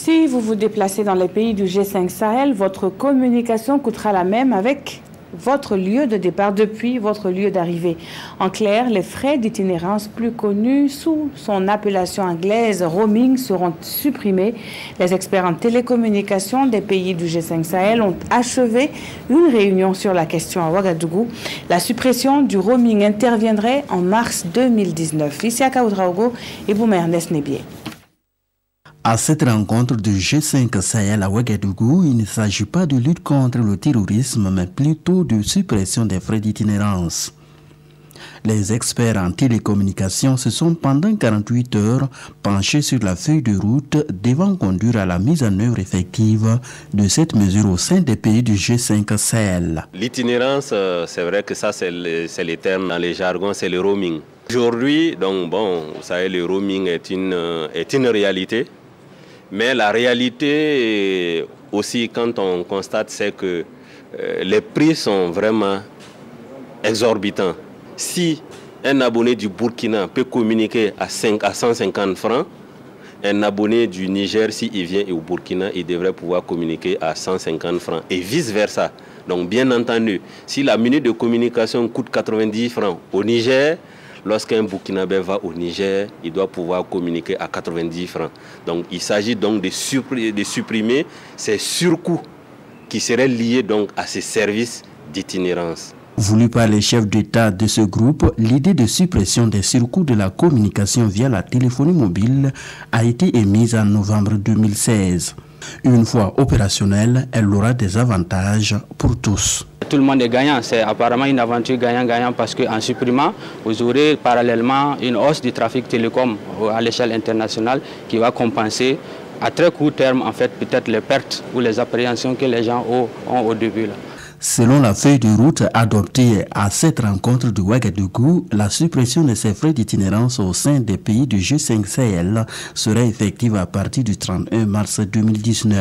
Si vous vous déplacez dans les pays du G5 Sahel, votre communication coûtera la même avec votre lieu de départ depuis votre lieu d'arrivée. En clair, les frais d'itinérance plus connus sous son appellation anglaise roaming seront supprimés. Les experts en télécommunications des pays du G5 Sahel ont achevé une réunion sur la question à Ouagadougou. La suppression du roaming interviendrait en mars 2019. Isiaka Oudraogo et Bouma Ernest Nebier. À cette rencontre du G5 Sahel à Ouagadougou, il ne s'agit pas de lutte contre le terrorisme, mais plutôt de suppression des frais d'itinérance. Les experts en télécommunications se sont pendant 48 heures penchés sur la feuille de route devant conduire à la mise en œuvre effective de cette mesure au sein des pays du G5 Sahel. L'itinérance, c'est vrai que ça c'est les termes dans les jargons, c'est le roaming. Aujourd'hui, donc bon, vous savez, le roaming est une réalité. Mais la réalité aussi, quand on constate, c'est que les prix sont vraiment exorbitants. Si un abonné du Burkina peut communiquer à 150 francs, un abonné du Niger, s'il vient au Burkina, il devrait pouvoir communiquer à 150 francs et vice-versa. Donc bien entendu, si la minute de communication coûte 90 francs au Niger, lorsqu'un Burkinabé va au Niger, il doit pouvoir communiquer à 90 francs. Donc il s'agit donc de supprimer ces surcoûts qui seraient liés donc à ces services d'itinérance. Voulu par les chefs d'État de ce groupe, l'idée de suppression des surcoûts de la communication via la téléphonie mobile a été émise en novembre 2016. Une fois opérationnelle, elle aura des avantages pour tous. Tout le monde est gagnant, c'est apparemment une aventure gagnant-gagnant parce qu'en supprimant, vous aurez parallèlement une hausse du trafic télécom à l'échelle internationale qui va compenser à très court terme en fait peut-être les pertes ou les appréhensions que les gens ont au début. Là. Selon la feuille de route adoptée à cette rencontre de Ouagadougou, la suppression de ces frais d'itinérance au sein des pays du G5 Sahel serait effective à partir du 31 mars 2019.